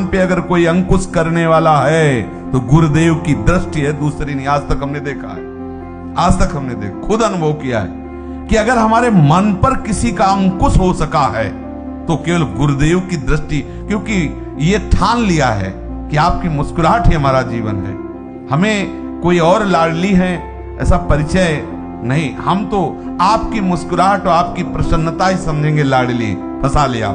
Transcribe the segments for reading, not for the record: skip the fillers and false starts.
ज्ञान पे अगर कोई अंकुश करने वाला है तो गुरुदेव की दृष्टि है, दूसरी नहीं। आज तक हमने देखा है, आज तक हमने देखा, खुद अनुभव किया है कि अगर हमारे मन पर किसी का अंकुश हो सका है तो केवल गुरुदेव की दृष्टि, क्योंकि ये ठान लिया है कि आपकी मुस्कुराहट ही हमारा जीवन है। हमें कोई और लाडली है ऐसा परिचय नहीं, हम तो आपकी मुस्कुराहट और आपकी प्रसन्नता ही समझेंगे लाडली। फंसा लिया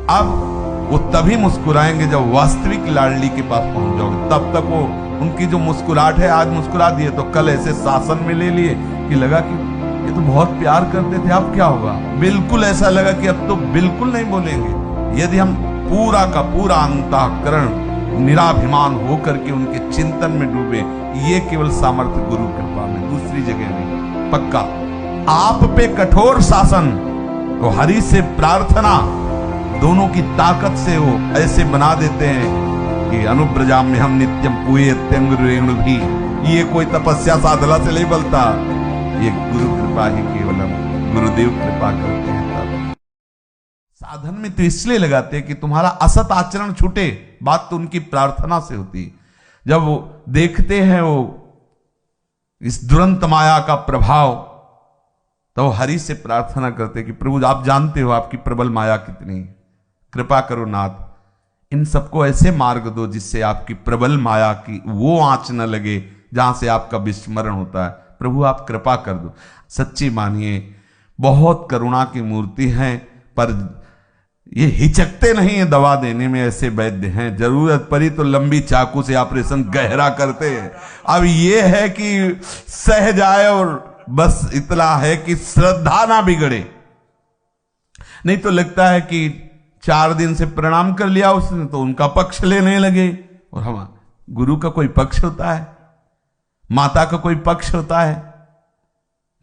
अब वो तभी मुस्कुराएंगे जब वास्तविक लाडली के पास पहुंच जाओगे। तब तक वो उनकी जो मुस्कुराहट है, आज मुस्कुरा दिए तो कल ऐसे शासन में ले लिए कि लगा कि ये तो बहुत प्यार करते थे, अब क्या होगा। बिल्कुल ऐसा लगा कि अब तो बिल्कुल नहीं बोलेंगे। यदि हम पूरा का पूरा अंतःकरण निराभिमान होकर के उनके चिंतन में डूबे, ये केवल सामर्थ्य गुरु कृपा में, दूसरी जगह नहीं। पक्का आप पे कठोर शासन तो हरि से प्रार्थना, दोनों की ताकत से वो ऐसे बना देते हैं कि अनुब्रजा में हम नित्यम पूयत्यंग रेणु भी। ये कोई तपस्या साधना से नहीं बनता, ये गुरु कृपा ही केवलम, गुरुदेव कृपा करते हैं। तब साधन में तो इसलिए लगाते हैं कि तुम्हारा असत आचरण छूटे, बात तो उनकी प्रार्थना से होती। जब वो देखते हैं वो इस दुरंत माया का प्रभाव, तो हरि से प्रार्थना करते कि प्रभु आप जानते हो आपकी प्रबल माया कितनी, कृपा करो नाथ, इन सबको ऐसे मार्ग दो जिससे आपकी प्रबल माया की वो आंच न लगे जहां से आपका विस्मरण होता है। प्रभु आप कृपा कर दो। सच्ची मानिए बहुत करुणा की मूर्ति हैं, पर ये हिचकते नहीं है दवा देने में। ऐसे वैद्य हैं, जरूरत पड़ी तो लंबी चाकू से ऑपरेशन गहरा करते हैं। अब ये है कि सह जाए और बस इतना है कि श्रद्धा ना बिगड़े। नहीं तो लगता है कि 4 दिन से प्रणाम कर लिया उसने तो उनका पक्ष लेने लगे। और हम गुरु का कोई पक्ष होता है, माता का कोई पक्ष होता है?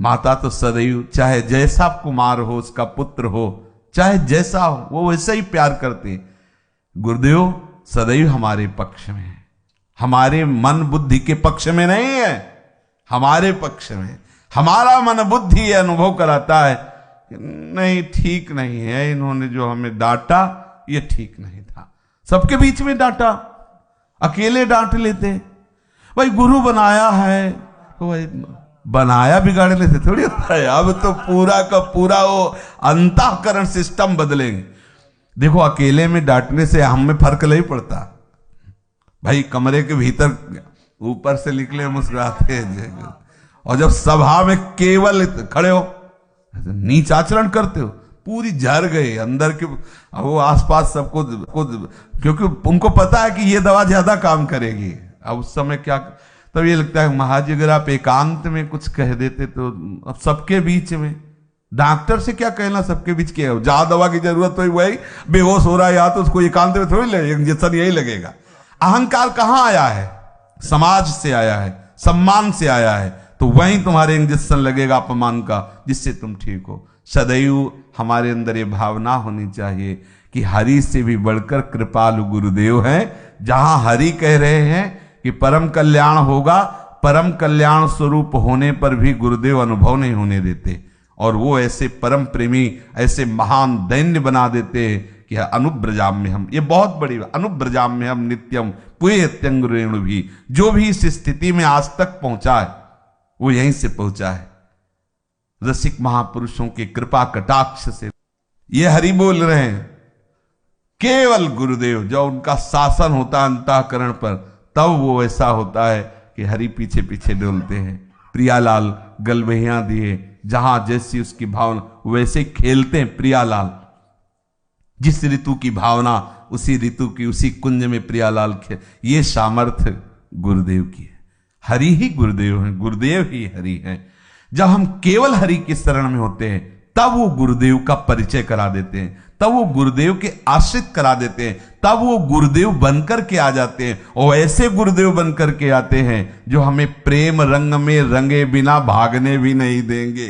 माता तो सदैव चाहे जैसा कुमार हो, उसका पुत्र हो, चाहे जैसा हो, वो वैसा ही प्यार करते। गुरुदेव सदैव हमारे पक्ष में है, हमारे मन बुद्धि के पक्ष में नहीं है, हमारे पक्ष में। हमारा मन बुद्धि ये अनुभव कराता है नहीं ठीक नहीं है, इन्होंने जो हमें डांटा ये ठीक नहीं था। सबके बीच में डांटा, अकेले डांट लेते। भाई गुरु बनाया है तो भाई बनाया बिगाड़ने से थोड़ी होता है। अब तो पूरा का पूरा वो अंतःकरण सिस्टम बदलेंगे। देखो अकेले में डांटने से हम में फर्क नहीं पड़ता। भाई कमरे के भीतर ऊपर से निकले मुस्कुराते हैं, और जब सभा में केवल खड़े हो नीच आचरण करते हो, पूरी झर गए अंदर के वो आसपास सबको, क्योंकि उनको पता है कि ये दवा ज्यादा काम करेगी। अब उस समय क्या, तब ये लगता है महाराज अगर आप एकांत में कुछ कह देते तो। अब सबके बीच में डॉक्टर से क्या कहना, सबके बीच क्या हो, जहां दवा की जरूरत तो वही बेहोश हो रहा है, या तो उसको एकांत में थोड़ी लगे, इंजेक्शन यही लगेगा। अहंकार कहां आया है? समाज से आया है, सम्मान से आया है, तो वहीं तुम्हारे इंजेक्शन लगेगा अपमान का, जिससे तुम ठीक हो। सदैव हमारे अंदर ये भावना होनी चाहिए कि हरि से भी बढ़कर कृपालु गुरुदेव हैं। जहां हरि कह रहे हैं कि परम कल्याण होगा, परम कल्याण स्वरूप होने पर भी गुरुदेव अनुभव नहीं होने देते। और वो ऐसे परम प्रेमी, ऐसे महान दैन्य बना देते हैं कि अनुब्रजाम में हम, ये बहुत बड़ी अनुब्रजाम में हम नित्यम पुयत्यंग रेणु भी। जो भी इस स्थिति में आज तक पहुंचा है वो यहीं से पहुंचा है, रसिक महापुरुषों की कृपा कटाक्ष से। ये हरि बोल रहे हैं, केवल गुरुदेव जब उनका शासन होता है अंतःकरण पर, तब वो ऐसा होता है कि हरि पीछे पीछे डोलते हैं। प्रियालाल गलबहियां दिए, जहां जैसी उसकी भावना वैसे खेलते हैं प्रियालाल। जिस ऋतु की भावना उसी ऋतु की उसी कुंज में प्रियालाल खेल। ये सामर्थ्य गुरुदेव की है। हरि ही गुरुदेव हैं, गुरुदेव ही हरि हैं। जब हम केवल हरि की शरण में होते हैं तब वो गुरुदेव का परिचय करा देते हैं, तब वो गुरुदेव के आश्रित करा देते हैं, तब वो गुरुदेव बनकर के आ जाते हैं। और ऐसे गुरुदेव बनकर के आते हैं जो हमें प्रेम रंग में रंगे बिना भागने भी नहीं देंगे।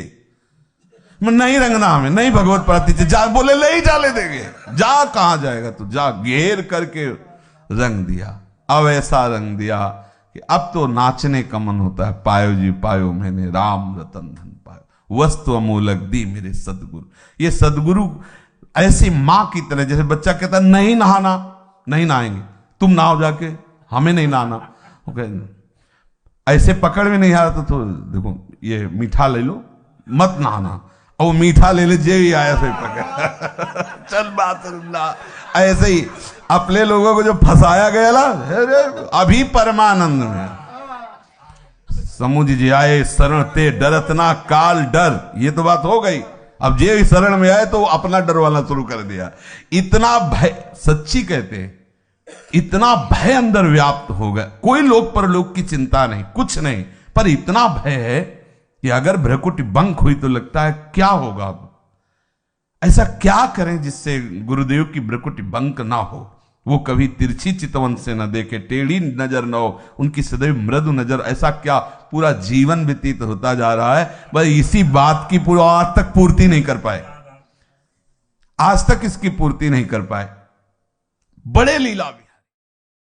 नहीं रंगना हमें, नहीं भगवत प्राप्ति जा बोले नहीं जाने देंगे। जा कहां जाएगा तू, जा घेर करके रंग दिया। अब ऐसा रंग दिया कि अब तो नाचने का मन होता है। पायो जी पायो मैंने राम रतन धन पायो, वस्तु अमूलक दी मेरे सदगुरु। ये सदगुरु ऐसी मां की तरह, जैसे बच्चा कहता है नहीं नहाना, नहीं नहाएंगे, तुम नहाओ जाके, हमें नहीं नहाना। ऐसे पकड़ में नहीं आ रहा तो देखो ये मीठा ले लो, मत नहाना, और वो मीठा ले ले जे ही आया सही पकड़ चल बात ऐसे ही अपने लोगों को जो फंसाया गया ना, अभी परमानंद में समुझ आए शरण ते डरत ना काल डर, ये तो बात हो गई। अब जे शरण में आए तो अपना डर वाला शुरू कर दिया। इतना भय, सच्ची कहते हैं, इतना भय अंदर व्याप्त हो गया। कोई लोक परलोक की चिंता नहीं, कुछ नहीं, पर इतना भय है कि अगर भ्रकुटी बंक हुई तो लगता है क्या होगा। अब ऐसा क्या करें जिससे गुरुदेव की भ्रकुटी बंक ना हो। वो कभी तिरछी चितवन से न देखे, टेढ़ी नजर न हो, उनकी सदैव मृदु नजर। ऐसा क्या पूरा जीवन व्यतीत होता जा रहा है, बस इसी बात की पूरा आज तक पूर्ति नहीं कर पाए, आज तक इसकी पूर्ति नहीं कर पाए। बड़े लीला भी